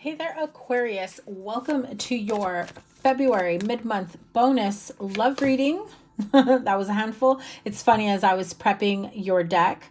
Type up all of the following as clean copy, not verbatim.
Hey there, Aquarius. Welcome to your February mid-month bonus love reading. That was a handful. It's funny, as I was prepping your deck,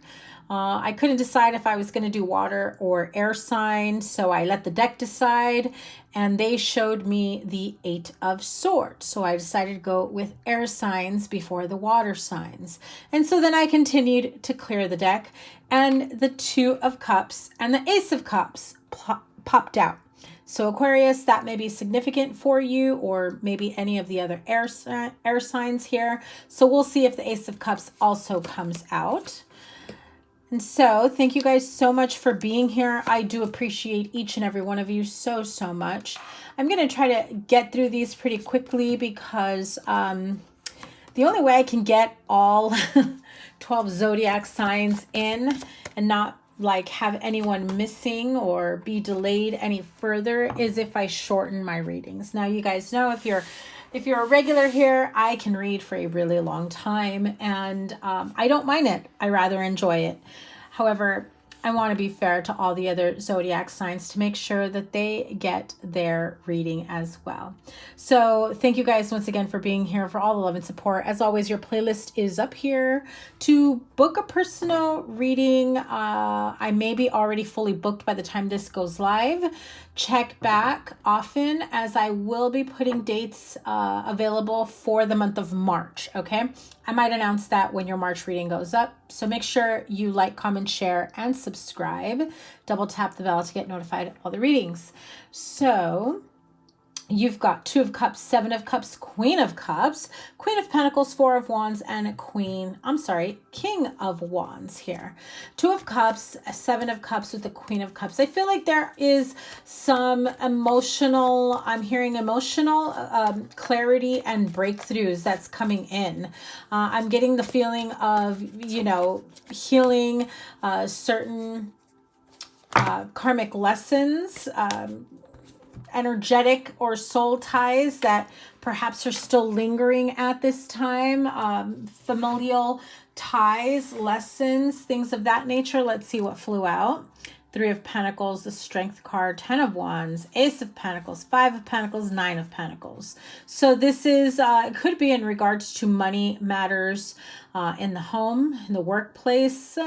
I couldn't decide if I was going to do water or air sign, so I let the deck decide, and they showed me the Eight of Swords. So I decided to go with air signs before the water signs. And so then I continued to clear the deck, and the Two of Cups and the Ace of Cups popped out. So Aquarius, that may be significant for you, or maybe any of the other air signs here. So we'll see if the Ace of Cups also comes out. And so thank you guys so much for being here. I do appreciate each and every one of you so much. I'm going to try to get through these pretty quickly because the only way I can get all 12 zodiac signs in and not like have anyone missing or be delayed any further is if I shorten my readings. Now, you guys know if you're a regular here, I can read for a really long time, and I don't mind it. I rather enjoy it. However, I want to be fair to all the other zodiac signs to make sure that they get their reading as well. So thank you guys once again for being here, for all the love and support. As always, your playlist is up here. To book a personal reading, I may be already fully booked by the time this goes live. Check back often, as I will be putting dates available for the month of March, okay? I might announce that when your March reading goes up. So make sure you like, comment, share, and subscribe. Double tap the bell to get notified of all the readings. So you've got Two of Cups, Seven of Cups, Queen of Cups, Queen of Pentacles, Four of Wands, and King of Wands here. Two of Cups, Seven of Cups with the Queen of Cups. I feel like there is some emotional, I'm hearing emotional clarity and breakthroughs that's coming in. I'm getting the feeling of, healing certain karmic lessons, energetic or soul ties that perhaps are still lingering at this time, familial ties, lessons, things of that nature. Let's see what flew out. Three of Pentacles, the Strength card, 10 of Wands, Ace of Pentacles, 5 of Pentacles, 9 of Pentacles. So this is, it could be in regards to money matters in the home, in the workplace,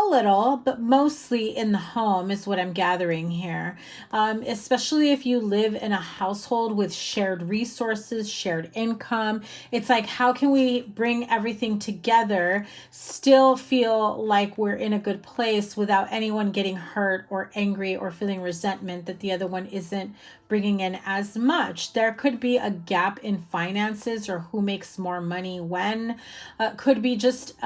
a little, but mostly in the home is what I'm gathering here. Especially if you live in a household with shared resources, shared income. It's like, how can we bring everything together, still feel like we're in a good place without anyone getting hurt or angry or feeling resentment that the other one isn't bringing in as much. There could be a gap in finances, or who makes more money when. Could be just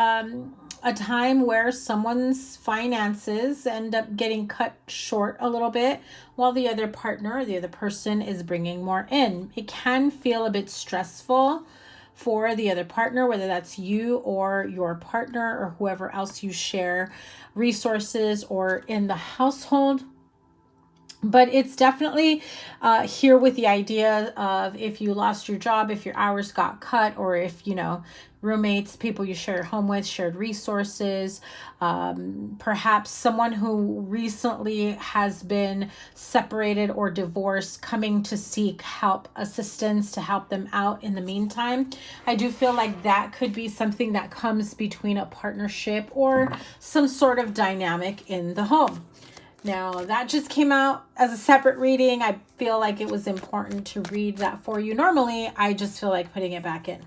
a time where someone's finances end up getting cut short a little bit while the other partner or the other person is bringing more in. It can feel a bit stressful for the other partner, whether that's you or your partner or whoever else you share resources or in the household. But it's definitely here with the idea of, if you lost your job, if your hours got cut, or if, roommates, people you share a home with, shared resources, perhaps someone who recently has been separated or divorced, coming to seek help, assistance to help them out in the meantime. I do feel like that could be something that comes between a partnership or some sort of dynamic in the home. Now, that just came out as a separate reading. I feel like it was important to read that for you. Normally, I just feel like putting it back in.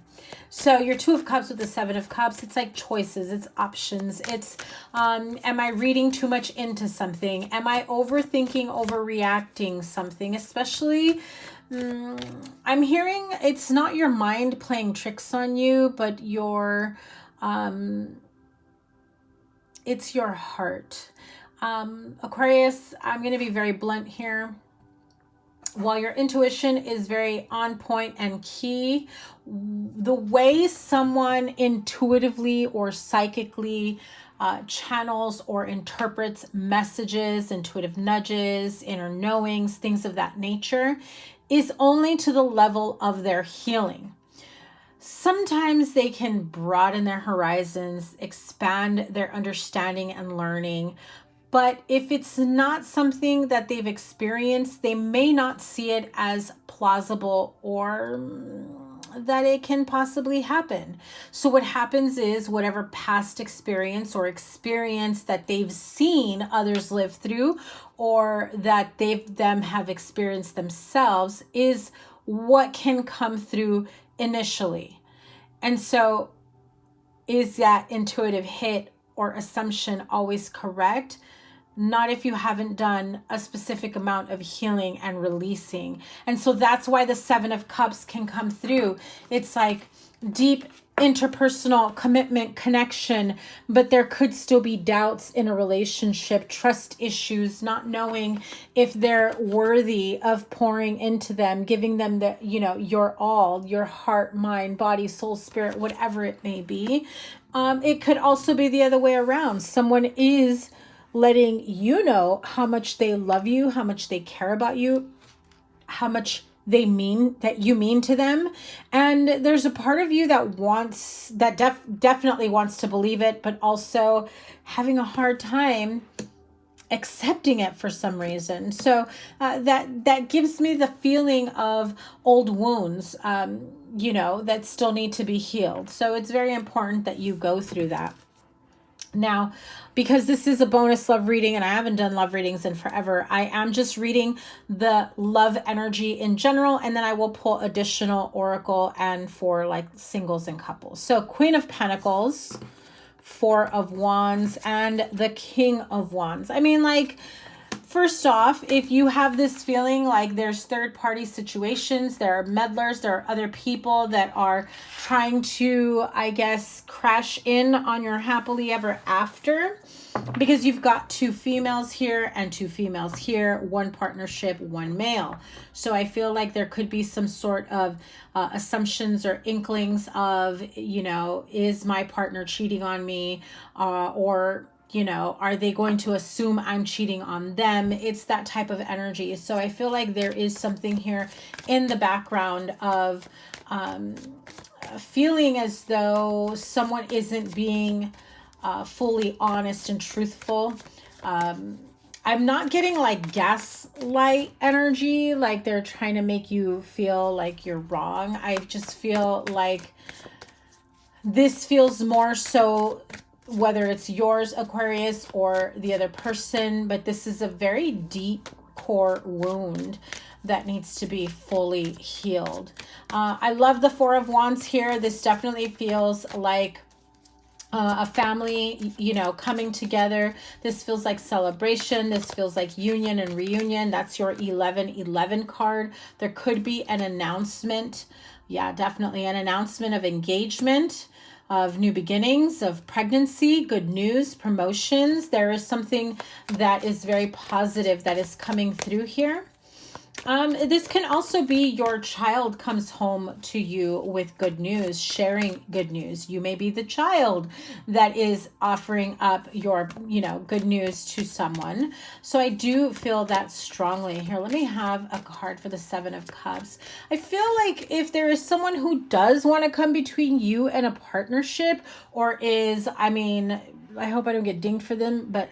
So your Two of Cups with the Seven of Cups, it's like choices, it's options. It's, am I reading too much into something? Am I overthinking, overreacting something? Especially, I'm hearing it's not your mind playing tricks on you, but it's your heart. Aquarius, I'm going to be very blunt here. While your intuition is very on point and key, the way someone intuitively or psychically channels or interprets messages, intuitive nudges, inner knowings, things of that nature, is only to the level of their healing. Sometimes they can broaden their horizons, expand their understanding and learning, But if it's not something that they've experienced, they may not see it as plausible or that it can possibly happen. So what happens is whatever past experience or experience that they've seen others live through, or that them have experienced themselves, is what can come through initially. And so is that intuitive hit or assumption always correct? Not if you haven't done a specific amount of healing and releasing. And so that's why the Seven of Cups can come through. It's like deep interpersonal commitment, connection, but there could still be doubts in a relationship, trust issues, not knowing if they're worthy of pouring into them, giving them the, your all, your heart, mind, body, soul, spirit, whatever it may be. It could also be the other way around. Someone is letting you know how much they love you, how much they care about you, how much you mean to them. And there's a part of you that definitely wants to believe it, but also having a hard time accepting it for some reason. So that gives me the feeling of old wounds, that still need to be healed. So it's very important that you go through that. Now, because this is a bonus love reading and I haven't done love readings in forever, I am just reading the love energy in general, and then I will pull additional oracle and for like singles and couples. So Queen of Pentacles, Four of Wands, and the King of Wands. I mean, like, first off, if you have this feeling like there's third-party situations, there are meddlers, there are other people that are trying to, I guess, crash in on your happily ever after, because you've got two females here and two females here, one partnership, one male. So I feel like there could be some sort of assumptions or inklings of, is my partner cheating on me, or are they going to assume I'm cheating on them? It's that type of energy. So I feel like there is something here in the background of feeling as though someone isn't being fully honest and truthful. I'm not getting like gaslight energy, like they're trying to make you feel like you're wrong. I just feel like this feels more so, whether it's yours, Aquarius, or the other person, but this is a very deep core wound that needs to be fully healed. I love the Four of Wands here. This definitely feels like a family, coming together. This feels like celebration. This feels like union and reunion. That's your 1111 card. There could be an announcement. Yeah, definitely an announcement of engagement, of new beginnings, of pregnancy, good news, promotions. There is something that is very positive that is coming through here. This can also be your child comes home to you with good news, sharing good news. You may be the child that is offering up your, good news to someone. So I do feel that strongly here. Let me have a card for the Seven of Cups. I feel like if there is someone who does want to come between you and a partnership, or I hope I don't get dinged for them, but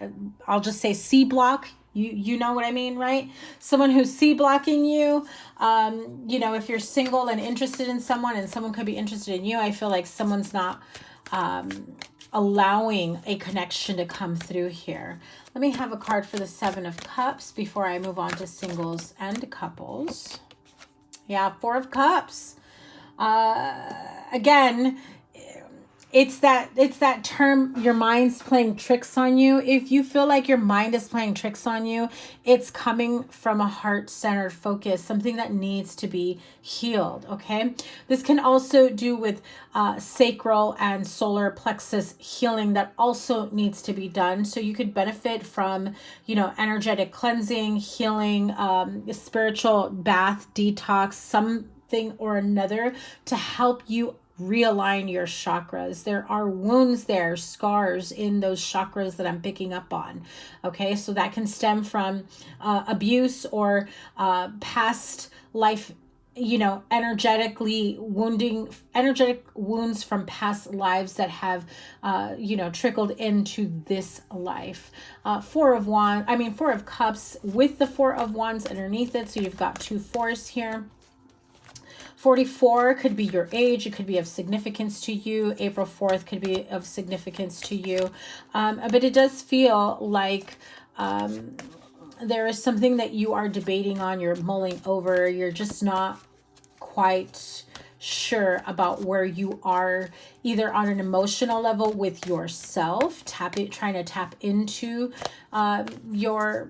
I'll just say C block. You know what I mean, right? Someone who's C blocking you. If you're single and interested in someone, and someone could be interested in you, I feel like someone's not allowing a connection to come through here. Let me have a card for the Seven of Cups before I move on to singles and couples. Yeah, Four of Cups. Again, it's that term, your mind's playing tricks on you. If you feel like your mind is playing tricks on you, it's coming from a heart-centered focus, something that needs to be healed, okay? This can also do with sacral and solar plexus healing that also needs to be done. So you could benefit from, energetic cleansing, healing, spiritual bath, detox, something or another to help you realign your chakras. There are wounds there, scars in those chakras that I'm picking up on. Okay, so that can stem from abuse or past life energetic wounds from past lives that have, trickled into this life. Four of Cups with the Four of Wands underneath it. So you've got two fours here. 44 could be your age. It could be of significance to you. April 4th could be of significance to you. But it does feel like there is something that you are debating on, you're mulling over, you're just not quite sure about where you are, either on an emotional level with yourself, trying to tap into your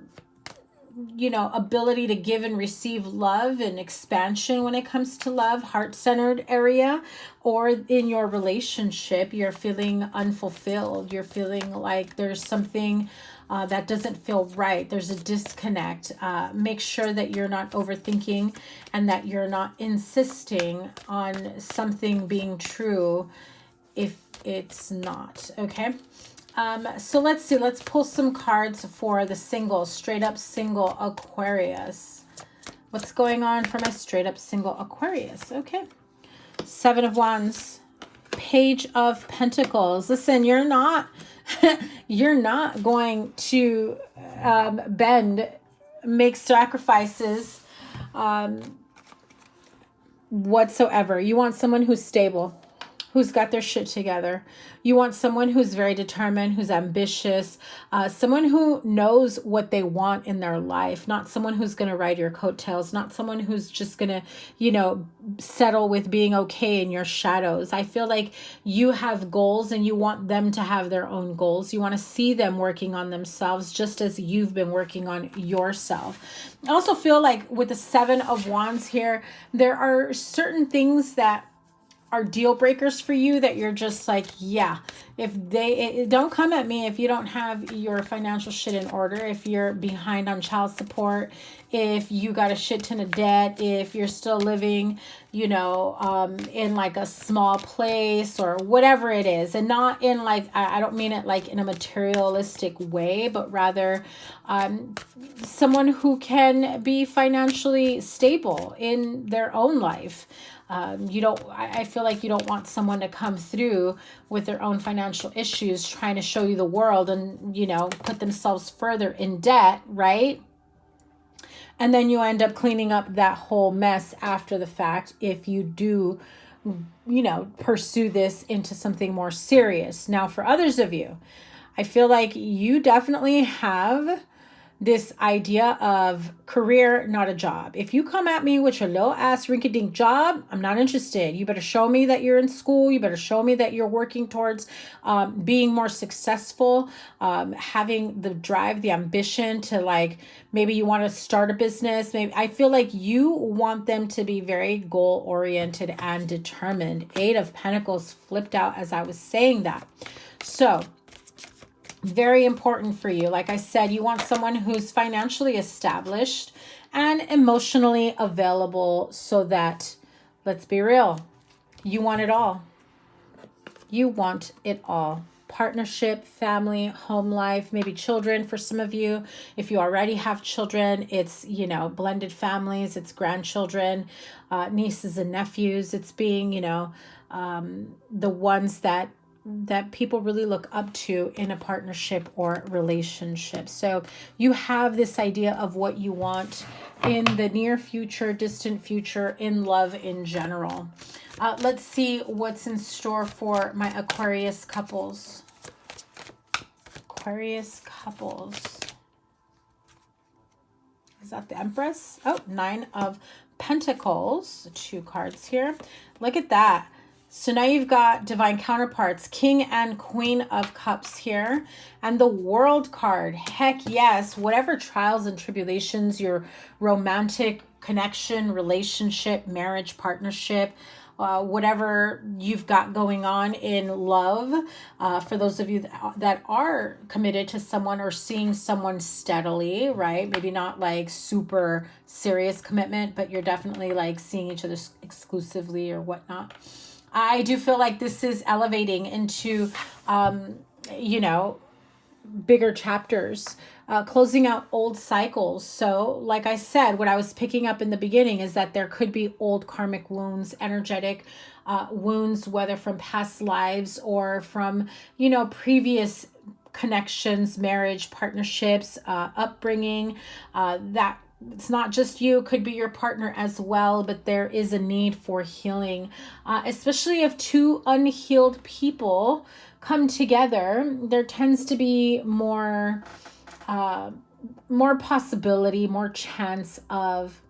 ability to give and receive love and expansion when it comes to love, heart-centered area, or in your relationship, you're feeling unfulfilled. You're feeling like there's something that doesn't feel right. There's a disconnect. Make sure that you're not overthinking and that you're not insisting on something being true if it's not, okay? So let's see. Let's pull some cards for the straight up single Aquarius. What's going on for my straight up single Aquarius? Okay. Seven of Wands, Page of Pentacles. Listen, you're not going to bend, make sacrifices whatsoever. You want someone who's stable, who's got their shit together. You want someone who's very determined, who's ambitious, someone who knows what they want in their life, not someone who's going to ride your coattails, not someone who's just going to, settle with being okay in your shadows. I feel like you have goals and you want them to have their own goals. You want to see them working on themselves just as you've been working on yourself. I also feel like with the Seven of Wands here, there are certain things that are deal breakers for you that you're just like, yeah, don't come at me if you don't have your financial shit in order, if you're behind on child support, if you got a shit ton of debt, if you're still living, in like a small place or whatever it is. And not in like, I don't mean it like in a materialistic way, but rather someone who can be financially stable in their own life. I feel like you don't want someone to come through with their own financial issues, trying to show you the world and, put themselves further in debt, right? And then you end up cleaning up that whole mess after the fact if you do, pursue this into something more serious. Now, for others of you, I feel like you definitely have this idea of career, not a job. If you come at me with your little ass rinky-dink job, I'm not interested. You better show me that you're in school. You better show me that you're working towards being more successful, having the drive, the ambition to maybe you want to start a business. Maybe I feel like you want them to be very goal-oriented and determined. Eight of Pentacles flipped out as I was saying that. So very important for you. Like I said, you want someone who's financially established and emotionally available so that, let's be real, you want it all. You want it all. Partnership, family, home life, maybe children for some of you. If you already have children, it's, blended families, it's grandchildren, nieces and nephews. It's being, the ones that people really look up to in a partnership or relationship. So you have this idea of what you want in the near future, distant future, in love in general. Let's see what's in store for my Aquarius couples. Aquarius couples. Is that the Empress? Oh, Nine of Pentacles. Two cards here. Look at that. So now you've got divine counterparts, King and Queen of Cups here, and the World card. Heck yes, whatever trials and tribulations, your romantic connection, relationship, marriage, partnership, whatever you've got going on in love, for those of you that are committed to someone or seeing someone steadily, right? Maybe not like super serious commitment, but you're definitely like seeing each other exclusively or whatnot. I do feel like this is elevating into, bigger chapters closing out old cycles. So like I said, what I was picking up in the beginning is that there could be old karmic wounds, energetic wounds, whether from past lives or from, you know, previous connections, marriage, partnerships, upbringing, that it's not just you, it could be your partner as well, but there is a need for healing, especially if two unhealed people come together. There tends to be more possibility, more chance of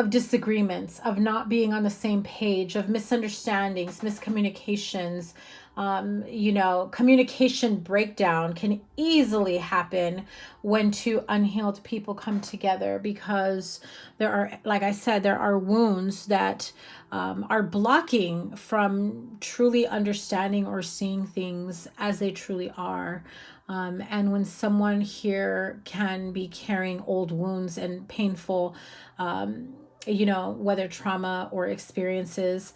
disagreements, of not being on the same page, of misunderstandings, miscommunications. You know, communication breakdown can easily happen when two unhealed people come together, because there are, like I said, there are wounds that are blocking from truly understanding or seeing things as they truly are. And when someone here can be carrying old wounds and painful, you know, whether trauma or experiences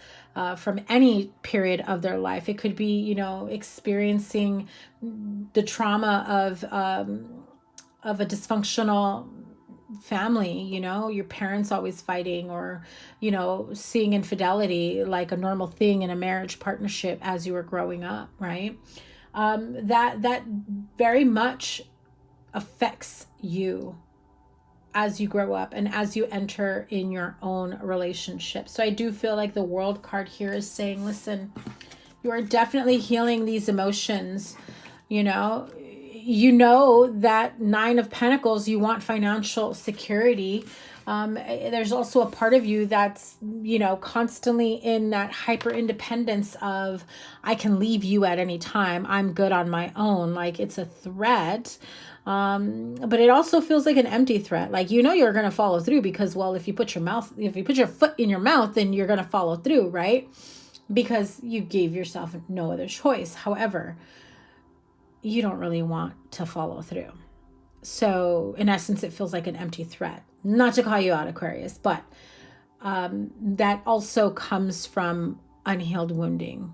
from any period of their life, it could be, you know, experiencing the trauma of a dysfunctional family, you know, your parents always fighting, or, you know, seeing infidelity like a normal thing in a marriage partnership as you were growing up, right? That very much affects you as you grow up and as you enter in your own relationship. So I do feel like the World card here is saying, listen, you are definitely healing these emotions. You know that 9 of Pentacles, you want financial security. There's also a part of you that's, you know, constantly in that hyper independence of, I can leave you at any time, I'm good on my own. Like, it's a threat. But it also feels like an empty threat. Like, you know, you're going to follow through because, well, if you put your foot in your mouth, then you're going to follow through, right? Because you gave yourself no other choice. However, you don't really want to follow through. So in essence, it feels like an empty threat. Not to call you out, Aquarius, but that also comes from unhealed wounding,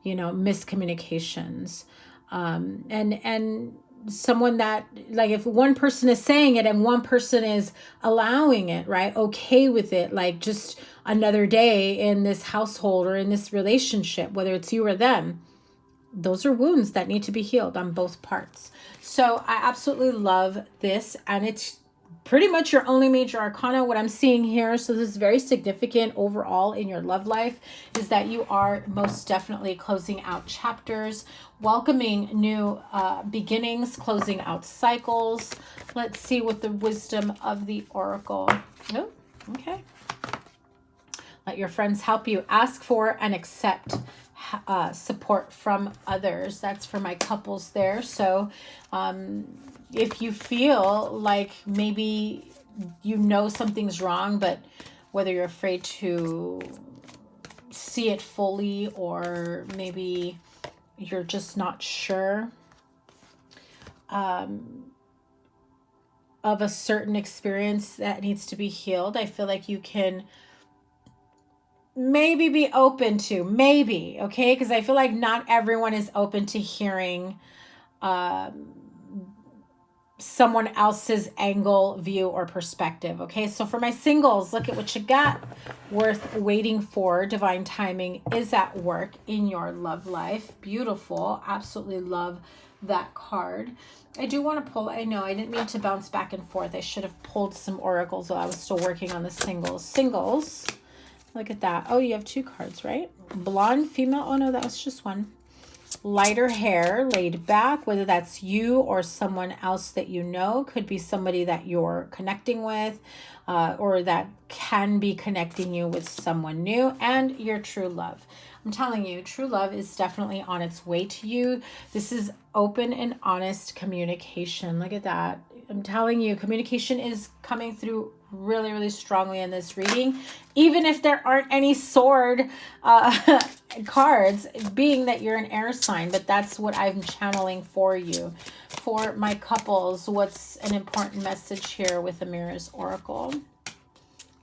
you know, miscommunications, and someone that, like, if one person is saying it and one person is allowing it, right, okay with it, like just another day in this household or in this relationship, whether it's you or them, those are wounds that need to be healed on both parts. So I absolutely love this, and it's pretty much your only major arcana, what I'm seeing here. So this is very significant overall in your love life, is that you are most definitely closing out chapters, welcoming new beginnings, closing out cycles. Let's see what the wisdom of the oracle. Oh, okay. Let your friends help you. Ask for and accept support from others. That's for my couples there. So if you feel like maybe you know something's wrong, but whether you're afraid to see it fully, or maybe you're just not sure of a certain experience that needs to be healed, I feel like you can maybe be open to, okay? Because I feel like not everyone is open to hearing someone else's angle, view, or perspective, okay? So for my singles, look at what you got. Worth waiting for. Divine timing is at work in your love life. Beautiful. Absolutely love that card. I do want to pull, I know I didn't mean to bounce back and forth. I should have pulled some oracles while I was still working on the singles. Look at that. Oh, you have 2 cards, right? Blonde female. Oh, no, that was just one. Lighter hair, laid back, whether that's you or someone else that you know. Could be somebody that you're connecting with, or that can be connecting you with someone new, and your true love. I'm telling you, true love is definitely on its way to you. This is open and honest communication. Look at that. I'm telling you, communication is coming through really, really strongly in this reading, even if there aren't any sword cards, being that you're an air sign. But that's what I'm channeling for you. For my couples, what's an important message here with the Mirror's Oracle?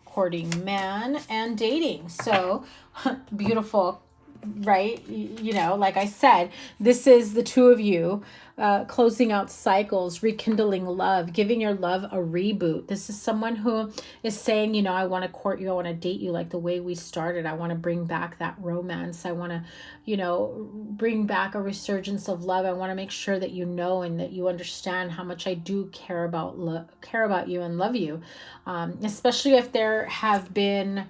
Courting man and dating. So beautiful. right? You know, like I said, this is the two of you closing out cycles, rekindling love, giving your love a reboot. This is someone who is saying, you know, I want to court you, I want to date you like the way we started. I want to bring back that romance. I want to, you know, bring back a resurgence of love. I want to make sure that you know and that you understand how much I do care about you and love you. Especially if there have been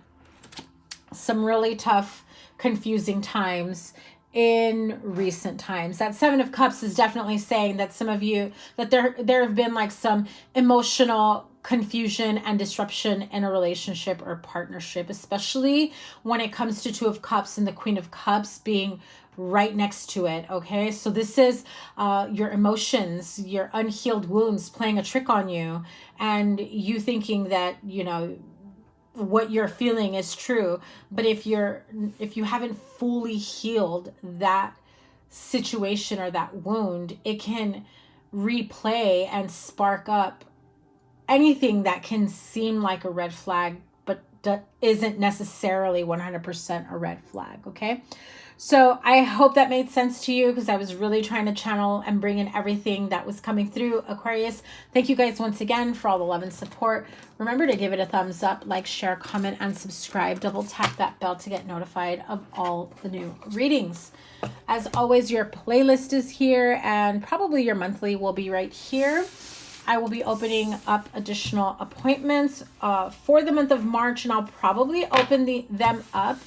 some really tough, confusing times in recent times. That Seven of Cups is definitely saying that some of you, that there have been like some emotional confusion and disruption in a relationship or partnership, especially when it comes to Two of Cups and the Queen of Cups being right next to it. Okay, so this is your emotions, your unhealed wounds playing a trick on you, and you thinking that, you know, what you're feeling is true. But if you haven't fully healed that situation or that wound, it can replay and spark up anything that can seem like a red flag, but isn't necessarily 100% a red flag. Okay, so I hope that made sense to you, because I was really trying to channel and bring in everything that was coming through, Aquarius. Thank you guys once again for all the love and support. Remember to give it a thumbs up, like, share, comment, and subscribe. Double tap that bell to get notified of all the new readings. As always, your playlist is here, and probably your monthly will be right here. I will be opening up additional appointments for the month of March, and I'll probably open them up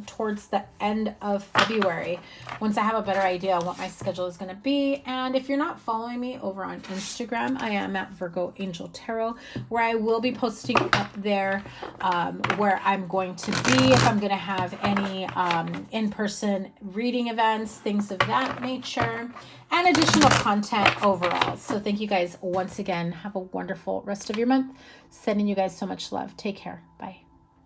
towards the end of February once I have a better idea on what my schedule is going to be. And if you're not following me over on Instagram, I am at Virgo Angel Tarot, where I will be posting up there where I'm going to be, if I'm going to have any in-person reading events, things of that nature, and additional content overall. So thank you guys once again. Have a wonderful rest of your month. Sending you guys so much love. Take care. Bye.